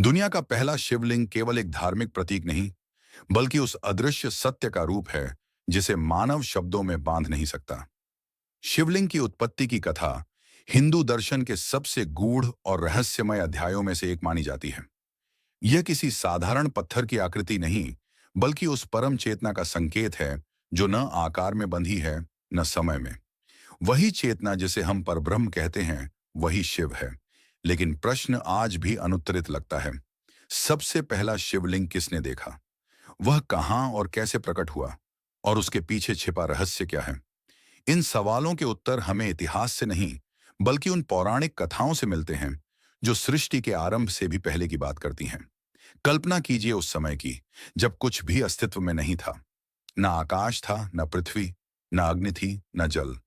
दुनिया का पहला शिवलिंग केवल एक धार्मिक प्रतीक नहीं, बल्कि उस अदृश्य सत्य का रूप है जिसे मानव शब्दों में बांध नहीं सकता। शिवलिंग की उत्पत्ति की कथा हिंदू दर्शन के सबसे गूढ़ और रहस्यमय अध्यायों में से एक मानी जाती है। यह किसी साधारण पत्थर की आकृति नहीं, बल्कि उस परम चेतना का संकेत है जो न आकार में बंधी है, न समय में। वही चेतना जिसे हम परब्रह्म कहते हैं, वही शिव है। लेकिन प्रश्न आज भी अनुत्तरित लगता है। सबसे पहला शिवलिंग किसने देखा? वह कहां और कैसे प्रकट हुआ? और उसके पीछे छिपा रहस्य क्या है? इन सवालों के उत्तर हमें इतिहास से नहीं, बल्कि उन पौराणिक कथाओं से मिलते हैं जो सृष्टि के आरंभ से भी पहले की बात करती हैं। कल्पना कीजिए उस समय की, जब कुछ भी अस्तित्व में नहीं था। न आकाश था, न पृथ्वी, न अग्नि थी, न जल।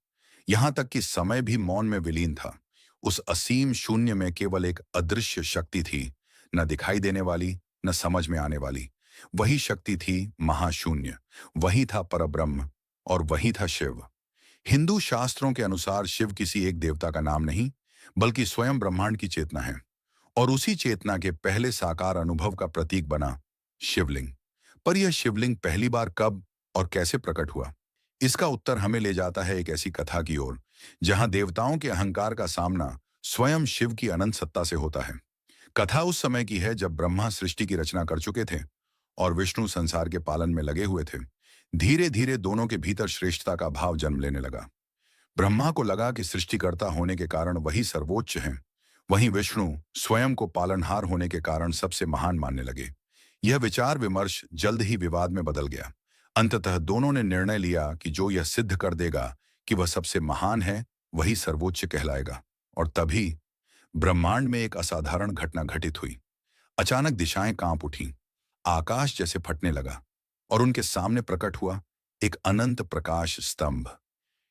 यहां तक कि समय भी मौन में विलीन था। उस असीम शून्य में केवल एक अदृश्य शक्ति थी, न दिखाई देने वाली, न समझ में आने वाली। वही शक्ति थी महाशून्य, वही था परब्रह्म, और वही था शिव। हिंदू शास्त्रों के अनुसार शिव किसी एक देवता का नाम नहीं, बल्कि स्वयं ब्रह्मांड की चेतना है। और उसी चेतना के पहले साकार अनुभव का प्रतीक बना शिवलिंग। पर यह शिवलिंग पहली बार कब और कैसे प्रकट हुआ? इसका उत्तर हमें ले जाता है एक ऐसी कथा की ओर, जहां देवताओं के अहंकार का सामना स्वयं शिव की अनंत सत्ता से होता है। कथा उस समय की है जब ब्रह्मा सृष्टि की रचना कर चुके थे और विष्णु संसार के पालन में लगे हुए थे। धीरे धीरे दोनों के भीतर श्रेष्ठता का भाव जन्म लेने लगा। ब्रह्मा को लगा कि सृष्टिकर्ता होने के कारण वही सर्वोच्च हैं। वहीं विष्णु स्वयं को पालनहार होने के कारण सबसे महान मानने लगे। यह विचार विमर्श जल्द ही विवाद में बदल गया। अंततः दोनों ने निर्णय लिया कि जो यह सिद्ध कर देगा कि वह सबसे महान है, वही सर्वोच्च कहलाएगा। और तभी ब्रह्मांड में एक असाधारण घटना घटित हुई। अचानक दिशाएं कांप उठीं, आकाश जैसे फटने लगा, और उनके सामने प्रकट हुआ एक अनंत प्रकाश स्तंभ।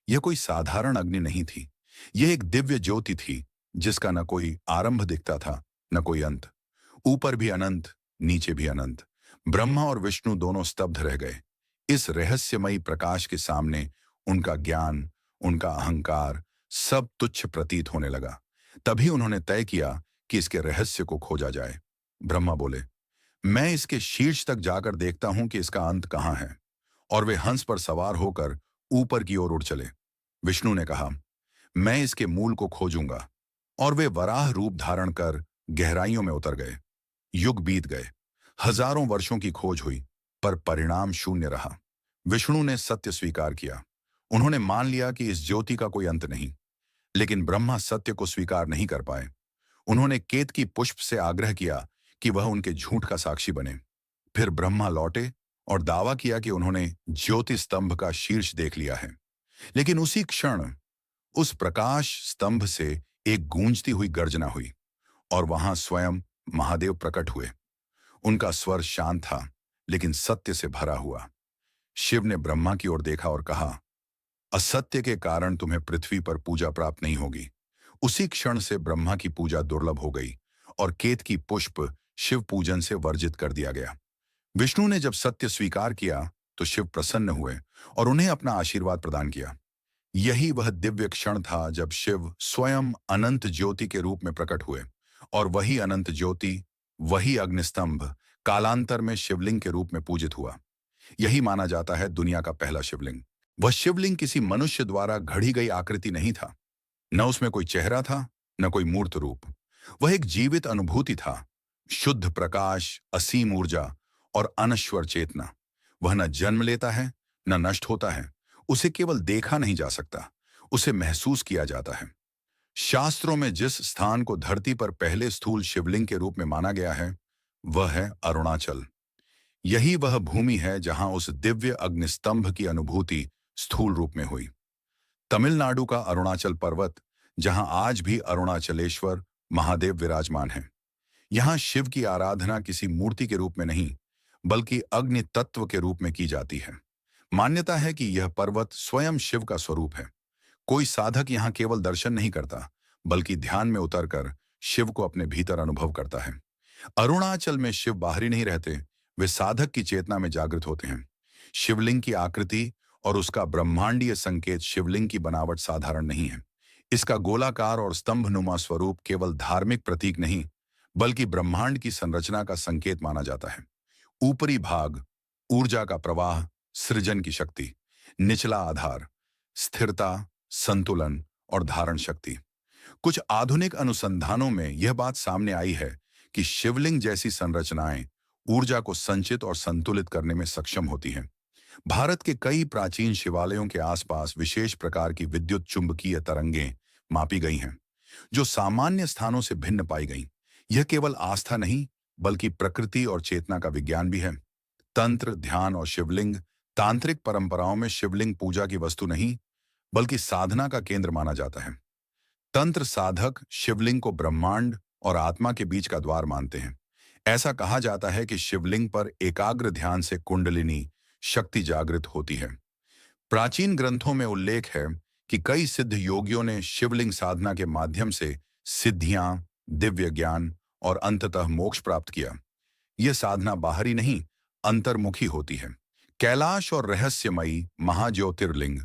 यह कोई साधारण अग्नि नहीं थी, यह एक दिव्य ज्योति थी, जिसका न कोई आरंभ दिखता था, न कोई अंत। ऊपर भी अनंत, नीचे भी अनंत। ब्रह्मा और विष्णु दोनों स्तब्ध रह गए। इस रहस्यमयी प्रकाश के सामने उनका ज्ञान, उनका अहंकार, सब तुच्छ प्रतीत होने लगा। तभी उन्होंने तय किया कि इसके रहस्य को खोजा जाए। ब्रह्मा बोले, मैं इसके शीर्ष तक जाकर देखता हूं कि इसका अंत कहाँ है। और वे हंस पर सवार होकर ऊपर की ओर उड़ चले। विष्णु ने कहा, मैं इसके मूल को खोजूंगा। और वे वराह रूप धारण कर गहराइयों में उतर गए। युग बीत गए, हजारों वर्षों की खोज हुई, पर परिणाम शून्य रहा। विष्णु ने सत्य स्वीकार किया। उन्होंने मान लिया कि इस ज्योति का कोई अंत नहीं। लेकिन ब्रह्मा सत्य को स्वीकार नहीं कर पाए। उन्होंने केतकी पुष्प से आग्रह किया कि वह उनके झूठ का साक्षी बने। फिर ब्रह्मा लौटे और दावा किया कि उन्होंने ज्योति स्तंभ का शीर्ष देख लिया है। लेकिन उसी क्षण उस प्रकाश स्तंभ से एक गूंजती हुई गर्जना हुई, और वहां स्वयं महादेव प्रकट हुए। उनका स्वर शांत था, लेकिन सत्य से भरा हुआ। शिव ने ब्रह्मा की ओर देखा और कहा, असत्य के कारण तुम्हें पृथ्वी पर पूजा प्राप्त नहीं होगी। उसी क्षण से ब्रह्मा की पूजा दुर्लभ हो गई, और केतकी पुष्प शिव पूजन से वर्जित कर दिया गया। विष्णु ने जब सत्य स्वीकार किया तो शिव प्रसन्न हुए और उन्हें अपना आशीर्वाद प्रदान किया। यही वह दिव्य क्षण था जब शिव स्वयं अनंत ज्योति के रूप में प्रकट हुए, और वही अनंत ज्योति, वही अग्निस्तंभ कालांतर में शिवलिंग के रूप में पूजित हुआ। यही माना जाता है दुनिया का पहला शिवलिंग। वह शिवलिंग किसी मनुष्य द्वारा घड़ी गई आकृति नहीं था। न उसमें कोई चेहरा था, न कोई मूर्त रूप। वह एक जीवित अनुभूति था, शुद्ध प्रकाश, असीम ऊर्जा और अनश्वर चेतना। वह न जन्म लेता है, न नष्ट होता है। उसे केवल देखा नहीं जा सकता, उसे महसूस किया जाता है। शास्त्रों में जिस स्थान को धरती पर पहले स्थूल शिवलिंग के रूप में माना गया है, वह है अरुणाचल। यही वह भूमि है जहां उस दिव्य अग्निस्तंभ की अनुभूति स्थूल रूप में हुई। तमिलनाडु का अरुणाचल पर्वत, जहां आज भी अरुणाचलेश्वर महादेव विराजमान है। यहाँ शिव की आराधना किसी मूर्ति के रूप में नहीं, बल्कि अग्नि तत्व के रूप में की जाती है। मान्यता है कि यह पर्वत स्वयं शिव का स्वरूप है। कोई साधक यहाँ केवल दर्शन नहीं करता, बल्कि ध्यान में उतरकर शिव को अपने भीतर अनुभव करता है। अरुणाचल में शिव बाहरी नहीं रहते, वे साधक की चेतना में जागृत होते हैं। शिवलिंग की आकृति और उसका ब्रह्मांडीय संकेत शिवलिंग की बनावट साधारण नहीं है। इसका गोलाकार और स्तंभनुमा स्वरूप केवल धार्मिक प्रतीक नहीं, बल्कि ब्रह्मांड की संरचना का संकेत माना जाता है। ऊपरी भाग ऊर्जा का प्रवाह, सृजन की शक्ति। निचला आधार स्थिरता, संतुलन और धारण शक्ति। कुछ आधुनिक अनुसंधानों में यह बात सामने आई है कि शिवलिंग जैसी संरचनाएं ऊर्जा को संचित और संतुलित करने में सक्षम होती हैं। भारत के कई प्राचीन शिवालयों के आसपास विशेष प्रकार की विद्युत चुंबकीय तरंगें मापी गई हैं, जो सामान्य स्थानों से भिन्न पाई गईं। यह केवल आस्था नहीं, बल्कि प्रकृति और चेतना का विज्ञान भी है। तंत्र, ध्यान और शिवलिंग। तांत्रिक परंपराओं में शिवलिंग पूजा की वस्तु नहीं, बल्कि साधना का केंद्र माना जाता है। तंत्र साधक शिवलिंग को ब्रह्मांड और आत्मा के बीच का द्वार मानते हैं। ऐसा कहा जाता है कि शिवलिंग पर एकाग्र ध्यान से कुंडलिनी शक्ति जागृत होती है। प्राचीन ग्रंथों में उल्लेख है कि कई सिद्ध योगियों ने शिवलिंग साधना के माध्यम से सिद्धियां, दिव्य ज्ञान और अंततः मोक्ष प्राप्त किया। यह साधना बाहरी नहीं, अंतर्मुखी होती है। कैलाश और रहस्यमयी महाज्योतिर्लिंग।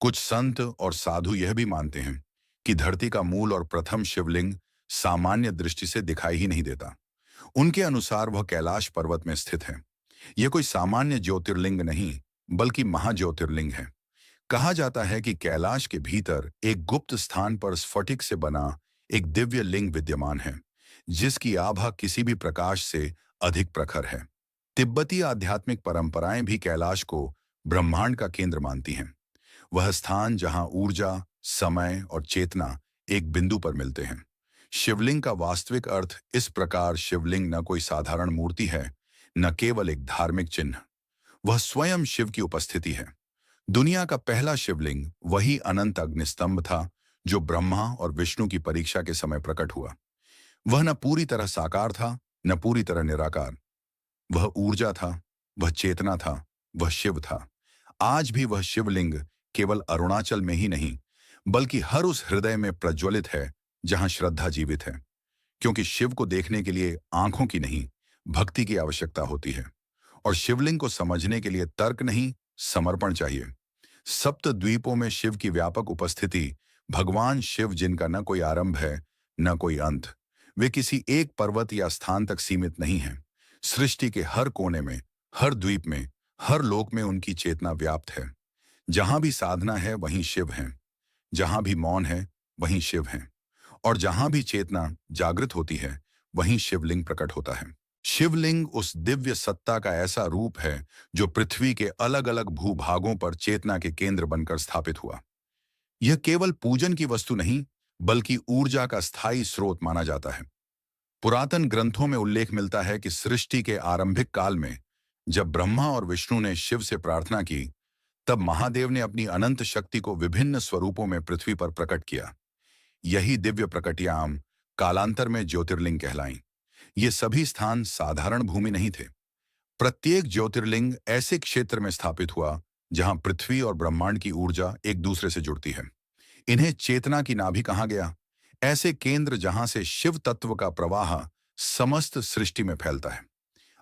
कुछ संत और साधु यह भी मानते हैं कि धरती का मूल और प्रथम शिवलिंग सामान्य दृष्टि से दिखाई ही नहीं देता। उनके अनुसार वह कैलाश पर्वत में स्थित है। यह कोई सामान्य ज्योतिर्लिंग नहीं, बल्कि महाज्योतिर्लिंग है। कहा जाता है कि कैलाश के भीतर एक गुप्त स्थान पर स्फटिक से बना एक दिव्य लिंग विद्यमान है, जिसकी आभा किसी भी प्रकाश से अधिक प्रखर है। तिब्बती आध्यात्मिक परंपराएं भी कैलाश को ब्रह्मांड का केंद्र मानती हैं। वह स्थान जहां ऊर्जा, समय और चेतना एक बिंदु पर मिलते हैं। शिवलिंग का वास्तविक अर्थ इस प्रकार शिवलिंग न कोई साधारण मूर्ति है, न केवल एक धार्मिक चिन्ह। वह स्वयं शिव की उपस्थिति है। दुनिया का पहला शिवलिंग वही अनंत अग्निस्तंभ था, जो ब्रह्मा और विष्णु की परीक्षा के समय प्रकट हुआ। वह न पूरी तरह साकार था, न पूरी तरह निराकार। वह ऊर्जा था, वह चेतना था, वह शिव था। आज भी वह शिवलिंग केवल अरुणाचल में ही नहीं, बल्कि हर उस हृदय में प्रज्वलित है जहां श्रद्धा जीवित है। क्योंकि शिव को देखने के लिए आंखों की नहीं, भक्ति की आवश्यकता होती है। और शिवलिंग को समझने के लिए तर्क नहीं, समर्पण चाहिए। सप्त द्वीपों में शिव की व्यापक उपस्थिति, भगवान शिव जिनका न कोई आरंभ है, न कोई अंत, वे किसी एक पर्वत या स्थान तक सीमित नहीं हैं। सृष्टि के हर कोने में, हर द्वीप में, हर लोक में उनकी चेतना व्याप्त है। जहां भी साधना है, वहीं शिव हैं। जहां भी मौन है, वहीं शिव हैं। और जहां भी चेतना जागृत होती है, वहीं शिवलिंग प्रकट होता है। शिवलिंग उस दिव्य सत्ता का ऐसा रूप है जो पृथ्वी के अलग अलग भूभागों पर चेतना के केंद्र बनकर स्थापित हुआ। यह केवल पूजन की वस्तु नहीं, बल्कि ऊर्जा का स्थायी स्रोत माना जाता है। पुरातन ग्रंथों में उल्लेख मिलता है कि सृष्टि के आरंभिक काल में जब ब्रह्मा और विष्णु ने शिव से प्रार्थना की, तब महादेव ने अपनी अनंत शक्ति को विभिन्न स्वरूपों में पृथ्वी पर प्रकट किया। यही दिव्य प्रकटियां कालांतर में ज्योतिर्लिंग कहलाईं। ये सभी स्थान साधारण भूमि नहीं थे। प्रत्येक ज्योतिर्लिंग ऐसे क्षेत्र में स्थापित हुआ जहां पृथ्वी और ब्रह्मांड की ऊर्जा एक दूसरे से जुड़ती है। इन्हें चेतना की नाभि कहा गया। ऐसे केंद्र जहां से शिव तत्व का प्रवाह समस्त सृष्टि में फैलता है।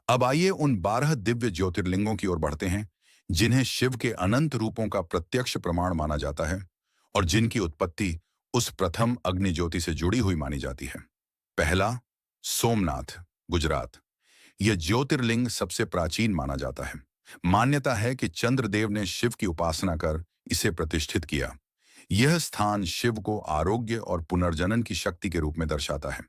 अब आइए उन 12 दिव्य ज्योतिर्लिंगों की ओर बढ़ते हैं, जिन्हें शिव के अनंत रूपों का प्रत्यक्ष प्रमाण माना जाता है और जिनकी उत्पत्ति उस प्रथम अग्नि ज्योति से जुड़ी हुई मानी जाती है। पहला, सोमनाथ, गुजरात। यह ज्योतिर्लिंग सबसे प्राचीन माना जाता है। मान्यता है कि चंद्रदेव ने शिव की उपासना कर इसे प्रतिष्ठित किया। यह स्थान शिव को आरोग्य और पुनर्जनन की शक्ति के रूप में दर्शाता है।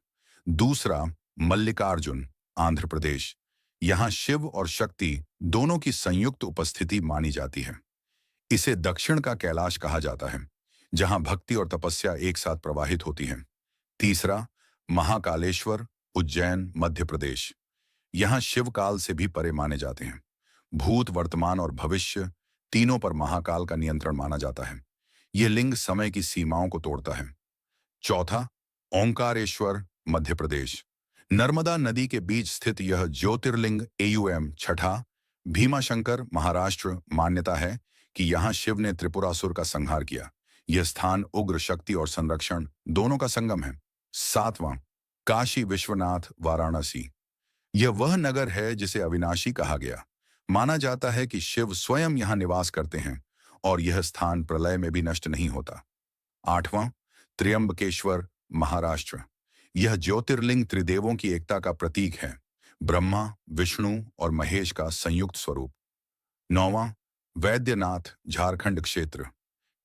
दूसरा, मल्लिकार्जुन, आंध्र प्रदेश। यहाँ शिव और शक्ति दोनों की संयुक्त उपस्थिति मानी जाती है। इसे दक्षिण का कैलाश कहा जाता है, जहां भक्ति और तपस्या एक साथ प्रवाहित होती हैं। तीसरा, महाकालेश्वर, उज्जैन, मध्य प्रदेश। यहाँ शिव काल से भी परे माने जाते हैं। भूत, वर्तमान और भविष्य तीनों पर महाकाल का नियंत्रण माना जाता है। यह लिंग समय की सीमाओं को तोड़ता है। चौथा, ओंकारेश्वर, मध्य प्रदेश। नर्मदा नदी के बीच स्थित यह ज्योतिर्लिंग AUM। छठा, भीमाशंकर, महाराष्ट्र। मान्यता है कि यहाँ शिव ने त्रिपुरासुर का संहार किया। यह स्थान उग्र शक्ति और संरक्षण दोनों का संगम है। सातवां, काशी विश्वनाथ, वाराणसी। यह वह नगर है जिसे अविनाशी कहा गया। माना जाता है कि शिव स्वयं यहाँ निवास करते हैं और यह स्थान प्रलय में भी नष्ट नहीं होता। आठवां, त्र्यंबकेश्वर, महाराष्ट्र। यह ज्योतिर्लिंग त्रिदेवों की एकता का प्रतीक है, ब्रह्मा, विष्णु और महेश का संयुक्त स्वरूप। 9वां, वैद्यनाथ, झारखंड क्षेत्र।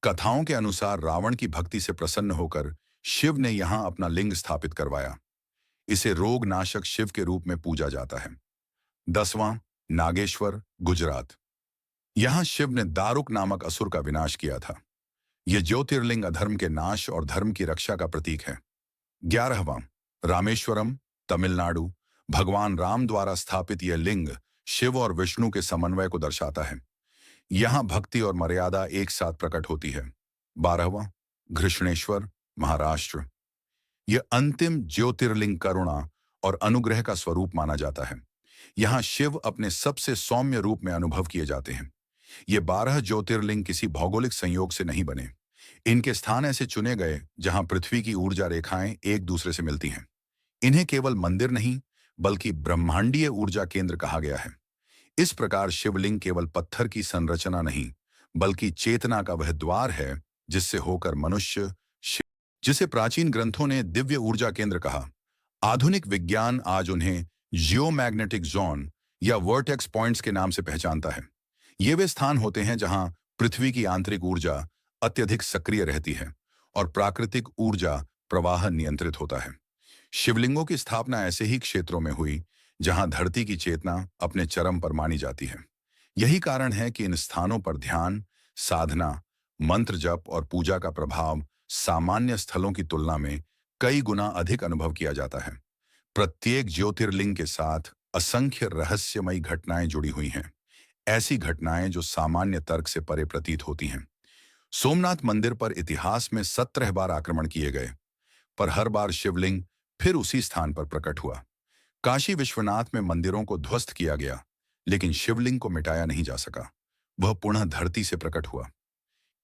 कथाओं के अनुसार रावण की भक्ति से प्रसन्न होकर शिव ने यहां अपना लिंग स्थापित करवाया। इसे रोग नाशक शिव के रूप में पूजा जाता है। 10वां, नागेश्वर, गुजरात। यहां शिव ने दारुक नामक असुर का विनाश किया था। यह ज्योतिर्लिंग अधर्म के नाश और धर्म की रक्षा का प्रतीक है। 11वां, रामेश्वरम, तमिलनाडु। भगवान राम द्वारा स्थापित यह लिंग शिव और विष्णु के समन्वय को दर्शाता है। यहां भक्ति और मर्यादा एक साथ प्रकट होती है। 12वां, घृष्णेश्वर, महाराष्ट्र। यह अंतिम ज्योतिर्लिंग करुणा और अनुग्रह का स्वरूप माना जाता है। यहां शिव अपने सबसे सौम्य रूप में अनुभव किए जाते हैं। ये 12 ज्योतिर्लिंग किसी भौगोलिक संयोग से नहीं बने। इनके स्थान ऐसे चुने गए जहां पृथ्वी की ऊर्जा रेखाएं एक दूसरे से मिलती हैं। इन्हें केवल मंदिर नहीं, बल्कि ब्रह्मांडीय ऊर्जा केंद्र कहा गया है। इस प्रकार शिवलिंग केवल पत्थर की संरचना नहीं, बल्कि चेतना का वह द्वार है जिससे होकर मनुष्य जिसे प्राचीन ग्रंथों ने दिव्य ऊर्जा केंद्र कहा। आधुनिक विज्ञान आज उन्हें जियोमैग्नेटिक जोन या वर्टेक्स पॉइंट्स के नाम से पहचानता है। ये वे स्थान होते हैं जहां पृथ्वी की आंतरिक ऊर्जा अत्यधिक सक्रिय रहती है और प्राकृतिक ऊर्जा प्रवाह नियंत्रित होता है। शिवलिंगों की स्थापना ऐसे ही क्षेत्रों में हुई जहां धरती की चेतना अपने चरम पर मानी जाती है। यही कारण है कि इन स्थानों पर ध्यान, साधना, मंत्र जप और पूजा का प्रभाव सामान्य स्थलों की तुलना में कई गुना अधिक अनुभव किया जाता है। प्रत्येक ज्योतिर्लिंग के साथ असंख्य रहस्यमयी घटनाएं जुड़ी हुई हैं। ऐसी घटनाएं जो सामान्य तर्क से परे प्रतीत होती हैं। सोमनाथ मंदिर पर इतिहास में 17 बार आक्रमण किए गए, पर हर बार शिवलिंग फिर उसी स्थान पर प्रकट हुआ। काशी विश्वनाथ में मंदिरों को ध्वस्त किया गया, लेकिन शिवलिंग को मिटाया नहीं जा सका। वह पुनः धरती से प्रकट हुआ।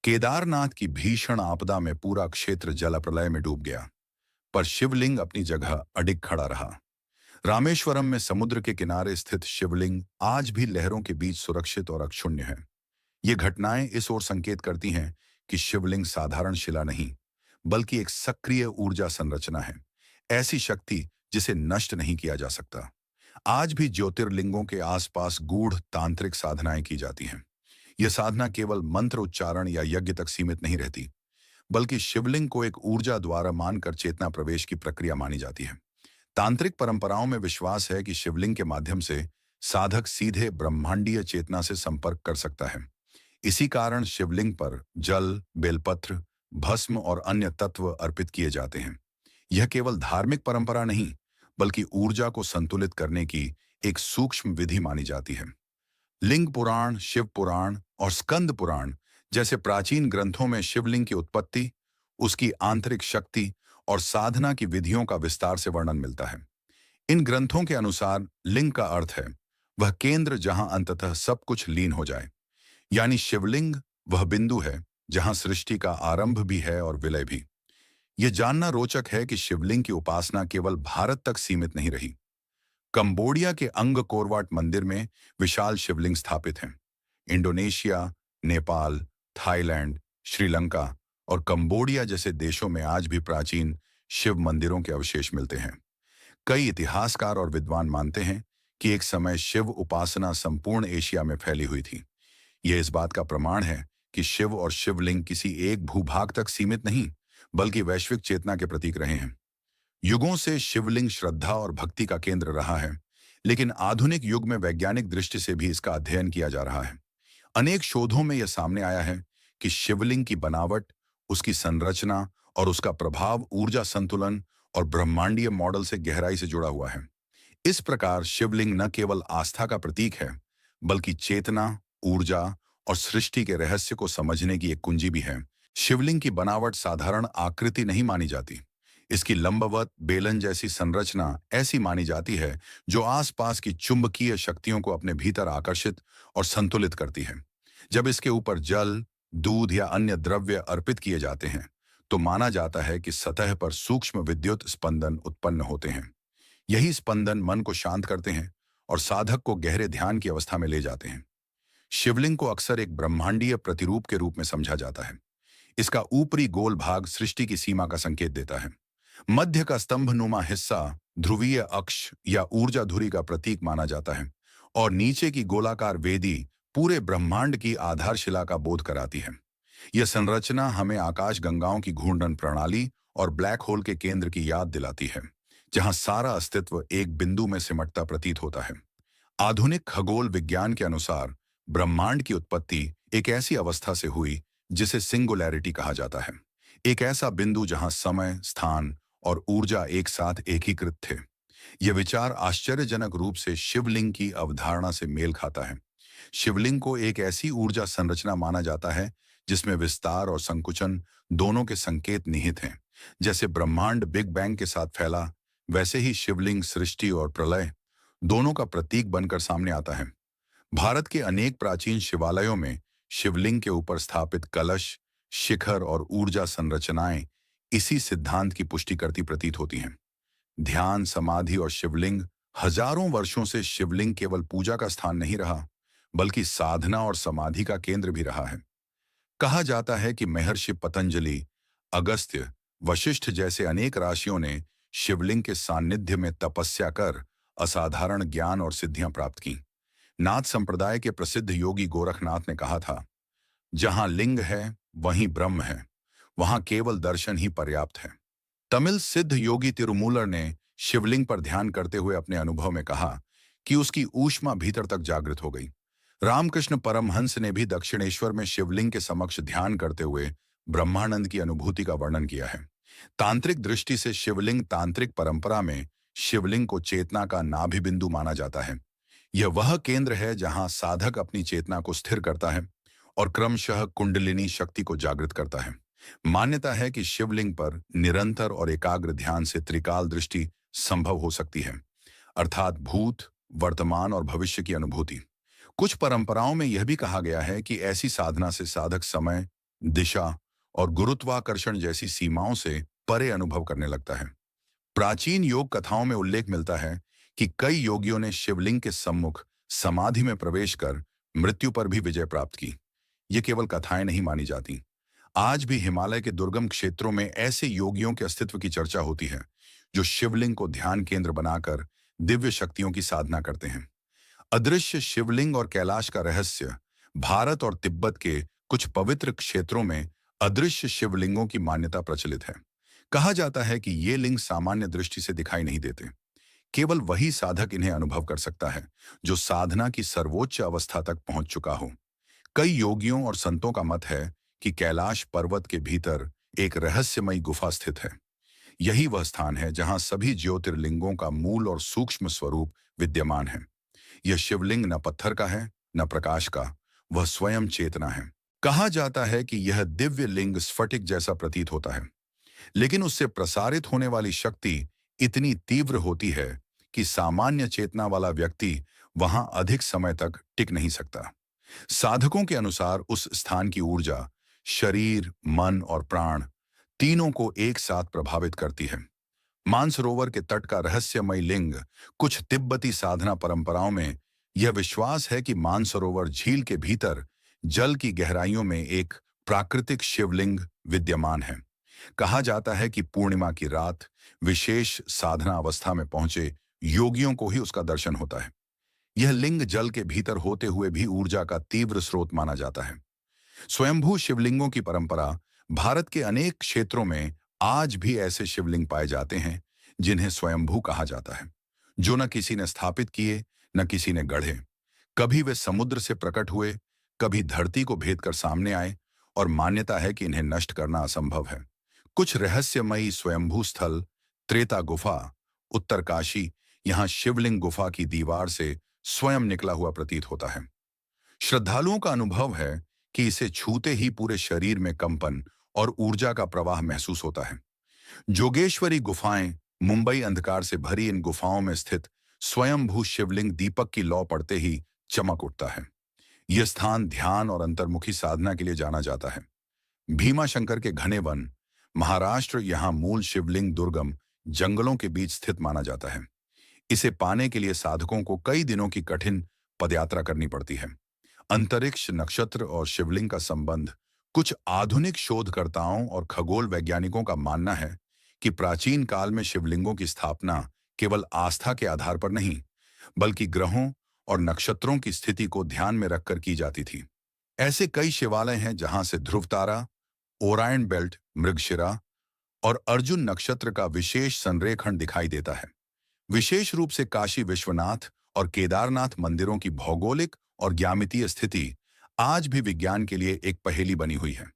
केदारनाथ की भीषण आपदा में पूरा क्षेत्र जलप्रलय में डूब गया, पर शिवलिंग अपनी जगह अडिग खड़ा रहा। रामेश्वरम में समुद्र के किनारे स्थित शिवलिंग आज भी लहरों के बीच सुरक्षित और अक्षुण्य है। ये घटनाएं इस ओर संकेत करती हैं कि शिवलिंग साधारण शिला नहीं, बल्कि एक सक्रिय ऊर्जा संरचना है, ऐसी शक्ति जिसे नष्ट नहीं किया जा सकता। आज भी ज्योतिर्लिंगों के आसपास गूढ़ तांत्रिक साधनाएं की जाती हैं। यह साधना केवल मंत्र उच्चारण या यज्ञ तक सीमित नहीं रहती, बल्कि शिवलिंग को एक ऊर्जा द्वारा मानकर चेतना प्रवेश की प्रक्रिया मानी जाती है। तांत्रिक परंपराओं में विश्वास है कि शिवलिंग के माध्यम से साधक सीधे ब्रह्मांडीय चेतना से संपर्क कर सकता है। इसी कारण शिवलिंग पर जल, बेलपत्र, भस्म और अन्य तत्व अर्पित किए जाते हैं। यह केवल धार्मिक परंपरा नहीं, बल्कि ऊर्जा को संतुलित करने की एक सूक्ष्म विधि मानी जाती है। लिंग पुराण, शिव पुराण और स्कंद पुराण जैसे प्राचीन ग्रंथों में शिवलिंग की उत्पत्ति, उसकी आंतरिक शक्ति और साधना की विधियों का विस्तार से वर्णन मिलता है। इन ग्रंथों के अनुसार लिंग का अर्थ है वह केंद्र जहां अंततः सब कुछ लीन हो जाए। यानी शिवलिंग वह बिंदु है जहां सृष्टि का आरंभ भी है और विलय भी। यह जानना रोचक है कि शिवलिंग की उपासना केवल भारत तक सीमित नहीं रही। कंबोडिया के अंगकोरवाट मंदिर में विशाल शिवलिंग स्थापित हैं। इंडोनेशिया, नेपाल, थाईलैंड, श्रीलंका और कंबोडिया जैसे देशों में आज भी प्राचीन शिव मंदिरों के अवशेष मिलते हैं। कई इतिहासकार और विद्वान मानते हैं कि एक समय शिव उपासना संपूर्ण एशिया में फैली हुई थी। यह इस बात का प्रमाण है कि शिव और शिवलिंग किसी एक भूभाग तक सीमित नहीं, बल्कि वैश्विक चेतना के प्रतीक रहे हैं। युगों से शिवलिंग श्रद्धा और भक्ति का केंद्र रहा है, लेकिन आधुनिक युग में वैज्ञानिक दृष्टि से भी इसका अध्ययन किया जा रहा है। अनेक शोधों में यह सामने आया है कि शिवलिंग की बनावट, उसकी संरचना और उसका प्रभाव ऊर्जा संतुलन और ब्रह्मांडीय मॉडल से गहराई से जुड़ा हुआ है। इस प्रकार शिवलिंग न केवल आस्था का प्रतीक है, बल्कि चेतना, ऊर्जा और सृष्टि के रहस्य को समझने की एक कुंजी भी है। शिवलिंग की बनावट साधारण आकृति नहीं मानी जाती। इसकी लंबवत बेलन जैसी संरचना ऐसी मानी जाती है जो आसपास की चुंबकीय शक्तियों को अपने भीतर आकर्षित और संतुलित करती है। जब इसके ऊपर जल, दूध या अन्य द्रव्य अर्पित किए जाते हैं, तो माना जाता है कि सतह पर सूक्ष्म विद्युत स्पंदन उत्पन्न होते हैं। यही स्पंदन मन को शांत करते हैं और साधक को गहरे ध्यान की अवस्था में ले जाते हैं। शिवलिंग को अक्सर एक ब्रह्मांडीय प्रतिरूप के रूप में समझा जाता है। इसका ऊपरी गोल भाग सृष्टि की सीमा का संकेत देता है। मध्य का स्तंभनुमा हिस्सा ध्रुवीय अक्ष या ऊर्जा धुरी का प्रतीक माना जाता है और नीचे की गोलाकार वेदी पूरे ब्रह्मांड की आधारशिला का बोध कराती है। यह संरचना हमें आकाश गंगाओं की घूर्णन प्रणाली और ब्लैक होल के केंद्र की याद दिलाती है, जहां सारा अस्तित्व एक बिंदु में सिमटता प्रतीत होता है। आधुनिक खगोल विज्ञान के अनुसार ब्रह्मांड की उत्पत्ति एक ऐसी अवस्था से हुई जिसे सिंगुलैरिटी कहा जाता है। एक ऐसा बिंदु जहां समय, स्थान और ऊर्जा एक साथ एकीकृत थे। यह विचार आश्चर्यजनक रूप से शिवलिंग की अवधारणा से मेल खाता है। शिवलिंग को एक ऐसी ऊर्जा संरचना माना जाता है जिसमें विस्तार और संकुचन दोनों के संकेत निहित हैं। जैसे ब्रह्मांड बिग बैंग के साथ फैला, वैसे ही शिवलिंग सृष्टि और प्रलय दोनों का प्रतीक बनकर सामने आता है। भारत के अनेक प्राचीन शिवालयों में शिवलिंग के ऊपर स्थापित कलश, शिखर और ऊर्जा संरचनाएं इसी सिद्धांत की पुष्टि करती प्रतीत होती हैं। ध्यान, समाधि और शिवलिंग हजारों वर्षों से शिवलिंग केवल पूजा का स्थान नहीं रहा, बल्कि साधना और समाधि का केंद्र भी रहा है। कहा जाता है कि महर्षि पतंजलि, अगस्त्य, वशिष्ठ जैसे अनेक ऋषियों ने शिवलिंग के सानिध्य में तपस्या कर असाधारण ज्ञान और सिद्धियां प्राप्त की। नाथ संप्रदाय के प्रसिद्ध योगी गोरखनाथ ने कहा था, जहां लिंग है वहीं ब्रह्म है, वहां केवल दर्शन ही पर्याप्त है। तमिल सिद्ध योगी तिरुमूलर ने शिवलिंग पर ध्यान करते हुए अपने अनुभव में कहा कि उसकी ऊष्मा भीतर तक जागृत हो गई। रामकृष्ण परमहंस ने भी दक्षिणेश्वर में शिवलिंग के समक्ष ध्यान करते हुए ब्रह्मानंद की अनुभूति का वर्णन किया है। तांत्रिक दृष्टि से शिवलिंग तांत्रिक परंपरा में शिवलिंग को चेतना का नाभि बिंदु माना जाता है। यह वह केंद्र है जहां साधक अपनी चेतना को स्थिर करता है और क्रमशः कुंडलिनी शक्ति को जागृत करता है। मान्यता है कि शिवलिंग पर निरंतर और एकाग्र ध्यान से त्रिकाल दृष्टि संभव हो सकती है, अर्थात भूत, वर्तमान और भविष्य की अनुभूति। कुछ परंपराओं में यह भी कहा गया है कि ऐसी साधना से साधक समय, दिशा और गुरुत्वाकर्षण जैसी सीमाओं से परे अनुभव करने लगता है। प्राचीन योग कथाओं में उल्लेख मिलता है कि कई योगियों ने शिवलिंग के सम्मुख समाधि में प्रवेश कर मृत्यु पर भी विजय प्राप्त की। ये केवल कथाएं नहीं मानी जाती। आज भी हिमालय के दुर्गम क्षेत्रों में ऐसे योगियों के अस्तित्व की चर्चा होती है, जो शिवलिंग को ध्यान केंद्र बनाकर दिव्य शक्तियों की साधना करते हैं। अदृश्य शिवलिंग और कैलाश का रहस्य। भारत और तिब्बत के कुछ पवित्र क्षेत्रों में अदृश्य शिवलिंगों की मान्यता प्रचलित है। कहा जाता है कि ये लिंग सामान्य दृष्टि से दिखाई नहीं देते। केवल वही साधक इन्हें अनुभव कर सकता है जो साधना की सर्वोच्च अवस्था तक पहुंच चुका हो। कई योगियों और संतों का मत है कि कैलाश पर्वत के भीतर एक रहस्यमयी गुफा स्थित है। यही वह स्थान है जहां सभी ज्योतिर्लिंगों का मूल और सूक्ष्म स्वरूप विद्यमान है। यह शिवलिंग न पत्थर का है, न प्रकाश का, वह स्वयं चेतना है। कहा जाता है कि यह दिव्य लिंग स्फटिक जैसा प्रतीत होता है, लेकिन उससे प्रसारित होने वाली शक्ति इतनी तीव्र होती है कि सामान्य चेतना वाला व्यक्ति वहां अधिक समय तक टिक नहीं सकता। साधकों के अनुसार उस स्थान की ऊर्जा शरीर, मन और प्राण तीनों को एक साथ प्रभावित करती है। मानसरोवर के तट का रहस्यमय लिंग। कुछ तिब्बती साधना परंपराओं में यह विश्वास है कि मानसरोवर झील के भीतर जल की गहराइयों में एक प्राकृतिक शिवलिंग विद्यमान है। कहा जाता है कि पूर्णिमा की रात विशेष साधना अवस्था में पहुंचे योगियों को ही उसका दर्शन होता है। यह लिंग जल के भीतर होते हुए भी ऊर्जा का तीव्र स्रोत माना जाता है। स्वयंभू शिवलिंगों की परंपरा। भारत के अनेक क्षेत्रों में आज भी ऐसे शिवलिंग पाए जाते हैं जिन्हें स्वयंभू कहा जाता है, जो न किसी ने स्थापित किए, न किसी ने गढ़े। कभी वे समुद्र से प्रकट हुए, कभी धरती को भेद कर सामने आए, और मान्यता है कि इन्हें नष्ट करना असंभव है। कुछ रहस्यमयी स्वयंभू स्थल, त्रेता गुफा, उत्तरकाशी, यहाँ शिवलिंग गुफा की दीवार से स्वयं निकला हुआ प्रतीत होता है। श्रद्धालुओं का अनुभव है कि इसे छूते ही पूरे शरीर में कंपन और ऊर्जा का प्रवाह महसूस होता है। जोगेश्वरी गुफाएं। मुंबई अंधकार से भरी इन गुफाओं में स्थित स्वयंभू शिवलिंग दीपक की लौ पड़ते ही चमक उठता है। यह स्थान ध्यान और अंतर्मुखी साधना के लिए जाना जाता है। भीमा शंकर के घने वन, महाराष्ट्र, यहाँ मूल शिवलिंग दुर्गम जंगलों के बीच स्थित माना जाता है। इसे पाने के लिए साधकों को कई दिनों की कठिन पदयात्रा करनी पड़ती है। अंतरिक्ष, नक्षत्र और शिवलिंग का संबंध। कुछ आधुनिक शोधकर्ताओं और खगोल वैज्ञानिकों का मानना है कि प्राचीन काल में शिवलिंगों की स्थापना केवल आस्था के आधार पर नहीं, बल्कि ग्रहों और नक्षत्रों की स्थिति को ध्यान में रखकर की जाती थी। ऐसे कई शिवालय हैं जहां से ध्रुव तारा, ओरायन बेल्ट, मृगशिरा और अर्जुन नक्षत्र का विशेष संरेखण दिखाई देता है। विशेष रूप से काशी विश्वनाथ और केदारनाथ मंदिरों की भौगोलिक और ज्यामितीय स्थिति आज भी विज्ञान के लिए एक पहेली बनी हुई है।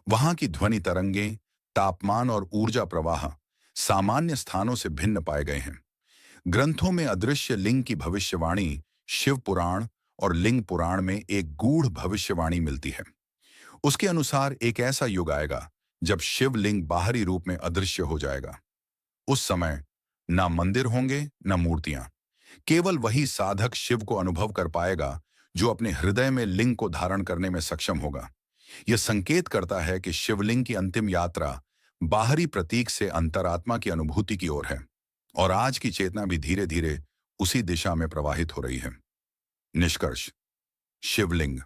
वहां की ध्वनि तरंगें, तापमान और ऊर्जा प्रवाह सामान्य स्थानों से भिन्न पाए गए हैं। ग्रंथों में अदृश्य लिंग की भविष्यवाणी शिव पुराण और लिंग पुराण में एक गूढ़ भविष्यवाणी मिलती है। उसके अनुसार एक ऐसा युग आएगा जब शिवलिंग बाहरी रूप में अदृश्य हो जाएगा। उस समय ना मंदिर होंगे न मूर्तियां, केवल वही साधक शिव को अनुभव कर पाएगा जो अपने हृदय में लिंग को धारण करने में सक्षम होगा। यह संकेत करता है कि शिवलिंग की अंतिम यात्रा बाहरी प्रतीक से अंतरात्मा की अनुभूति की ओर है, और आज की चेतना भी धीरे धीरे उसी दिशा में प्रवाहित हो रही है। निष्कर्ष: शिवलिंग,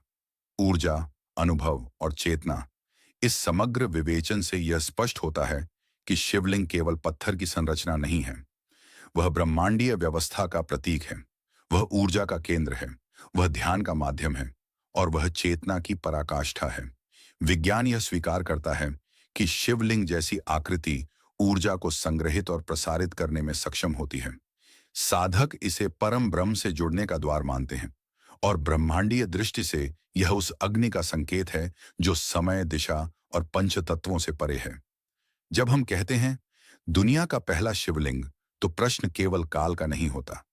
ऊर्जा, अनुभव और चेतना, इस समग्र विवेचन से यह स्पष्ट होता है कि शिवलिंग केवल पत्थर की संरचना नहीं है। वह ब्रह्मांडीय व्यवस्था का प्रतीक है, वह ऊर्जा का केंद्र है, वह ध्यान का माध्यम है और वह चेतना की पराकाष्ठा है। विज्ञान यह स्वीकार करता है कि शिवलिंग जैसी आकृति ऊर्जा को संग्रहित और प्रसारित करने में सक्षम होती है। साधक इसे परम ब्रह्म से जुड़ने का द्वार मानते हैं, और ब्रह्मांडीय दृष्टि से यह उस अग्नि का संकेत है जो समय, दिशा और पंच तत्वों से परे है। जब हम कहते हैं दुनिया का पहला शिवलिंग, तो प्रश्न केवल काल का नहीं होता,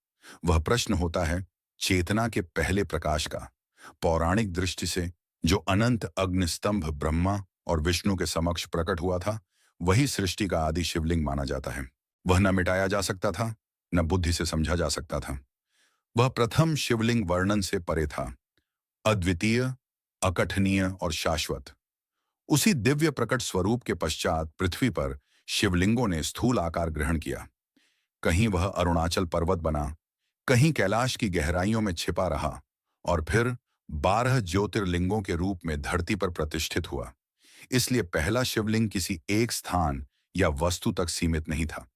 वह प्रश्न होता है चेतना के पहले प्रकाश का। पौराणिक दृष्टि से जो अनंत अग्निस्तंभ ब्रह्मा और विष्णु के समक्ष प्रकट हुआ था, वही सृष्टि का आदि शिवलिंग माना जाता है। वह न मिटाया जा सकता था, न बुद्धि से समझा जा सकता था। वह प्रथम शिवलिंग वर्णन से परे था, अद्वितीय, अकथनीय और शाश्वत। उसी दिव्य प्रकट स्वरूप के पश्चात पृथ्वी पर शिवलिंगों ने स्थूल आकार ग्रहण किया। कहीं वह अरुणाचल पर्वत बना, कहीं कैलाश की गहराइयों में छिपा रहा, और फिर 12 ज्योतिर्लिंगों के रूप में धरती पर प्रतिष्ठित हुआ। इसलिए पहला शिवलिंग किसी एक स्थान या वस्तु तक सीमित नहीं था।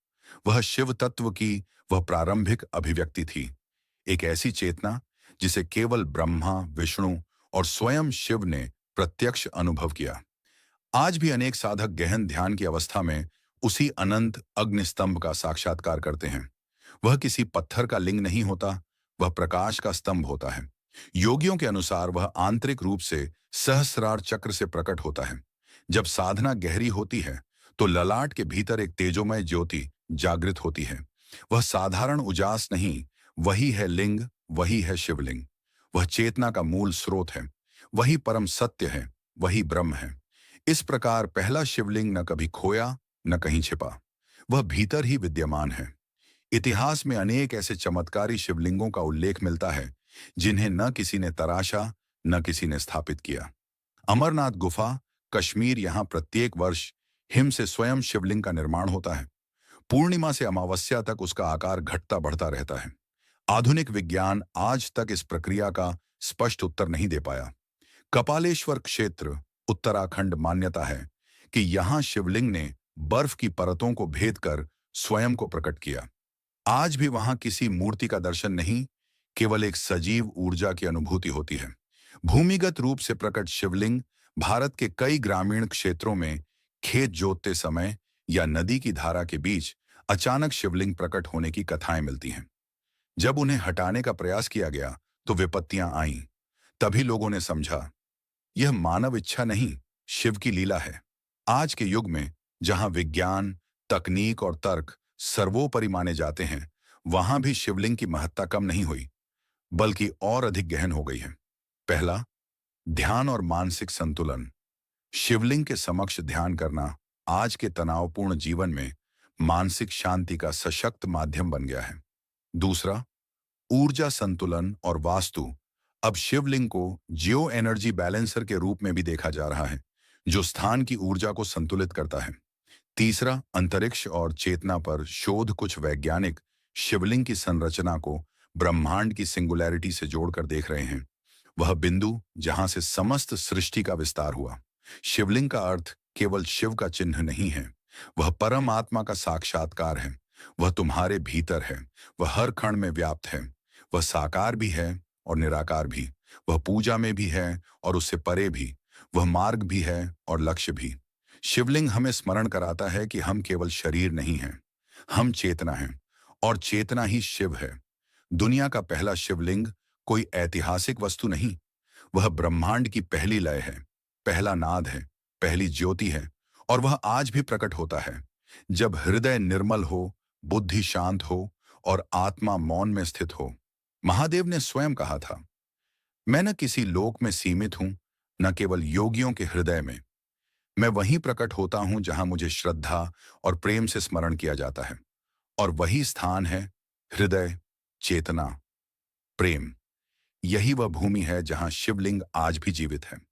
वह शिव तत्व की वह प्रारंभिक अभिव्यक्ति थी, एक ऐसी चेतना जिसे केवल ब्रह्मा, विष्णु और स्वयं शिव ने प्रत्यक्ष अनुभव किया। आज भी अनेक साधक गहन ध्यान की अवस्था में उसी अनंत अग्निस्तंभ का साक्षात्कार करते हैं। वह किसी पत्थर का लिंग नहीं होता, वह प्रकाश का स्तंभ होता है। योगियों के अनुसार वह आंतरिक रूप से सहस्रार चक्र से प्रकट होता है। जब साधना गहरी होती है तो ललाट के भीतर एक तेजोमय ज्योति जागृत होती है। वह साधारण उजास नहीं, वही है लिंग, वही है शिवलिंग। वह चेतना का मूल स्रोत है, वही परम सत्य है, वही ब्रह्म है। इस प्रकार पहला शिवलिंग न कभी खोया, न कहीं छिपा, वह भीतर ही विद्यमान है। इतिहास में अनेक ऐसे चमत्कारी शिवलिंगों का उल्लेख मिलता है जिन्हें न किसी ने तराशा, न किसी ने स्थापित किया। अमरनाथ गुफा, कश्मीर, यहाँ प्रत्येक वर्ष हिम से स्वयं शिवलिंग का निर्माण होता है। पूर्णिमा से अमावस्या तक उसका आकार घटता बढ़ता रहता है। आधुनिक विज्ञान आज तक इस प्रक्रिया का स्पष्ट उत्तर नहीं दे पाया। कपालेश्वर क्षेत्र, उत्तराखंड, मान्यता है कि यहाँ शिवलिंग ने बर्फ की परतों को भेद कर स्वयं को प्रकट किया। आज भी वहां किसी मूर्ति का दर्शन नहीं, केवल एक सजीव ऊर्जा की अनुभूति होती है। भूमिगत रूप से प्रकट शिवलिंग भारत के कई ग्रामीण क्षेत्रों में खेत जोतते समय या नदी की धारा के बीच अचानक शिवलिंग प्रकट होने की कथाएं मिलती हैं। जब उन्हें हटाने का प्रयास किया गया तो विपत्तियां आईं। तभी लोगों ने समझा, यह मानव इच्छा नहीं, शिव की लीला है। आज के युग में जहां विज्ञान, तकनीक और तर्क सर्वोपरि माने जाते हैं, वहां भी शिवलिंग की महत्ता कम नहीं हुई, बल्कि और अधिक गहन हो गई है। पहला, ध्यान और मानसिक संतुलन। शिवलिंग के समक्ष ध्यान करना आज के तनावपूर्ण जीवन में मानसिक शांति का सशक्त माध्यम बन गया है। दूसरा, ऊर्जा संतुलन और वास्तु। अब शिवलिंग को जियो एनर्जी बैलेंसर के रूप में भी देखा जा रहा है, जो स्थान की ऊर्जा को संतुलित करता है। तीसरा, अंतरिक्ष और चेतना पर शोध। कुछ वैज्ञानिक शिवलिंग की संरचना को ब्रह्मांड की सिंगुलैरिटी से जोड़कर देख रहे हैं, वह बिंदु जहां से समस्त सृष्टि का विस्तार हुआ। शिवलिंग का अर्थ केवल शिव का चिन्ह नहीं है, वह परम आत्मा का साक्षात्कार है। वह तुम्हारे भीतर है। वह हर क्षण में व्याप्त है। वह साकार भी है और निराकार भी। वह पूजा में भी है और उससे परे भी। वह मार्ग भी है और लक्ष्य भी। शिवलिंग हमें स्मरण कराता है कि हम केवल शरीर नहीं हैं, हम चेतना हैं, और चेतना ही शिव है। दुनिया का पहला शिवलिंग कोई ऐतिहासिक वस्तु नहीं, वह ब्रह्मांड की पहली लय है, पहला नाद है, पहली ज्योति है। और वह आज भी प्रकट होता है जब हृदय निर्मल हो, बुद्धि शांत हो और आत्मा मौन में स्थित हो। महादेव ने स्वयं कहा था, मैं न किसी लोक में सीमित हूं, न केवल योगियों के हृदय में। मैं वहीं प्रकट होता हूं जहां मुझे श्रद्धा और प्रेम से स्मरण किया जाता है। और वही स्थान है हृदय, चेतना, प्रेम। यही वह भूमि है जहां शिवलिंग आज भी जीवित है।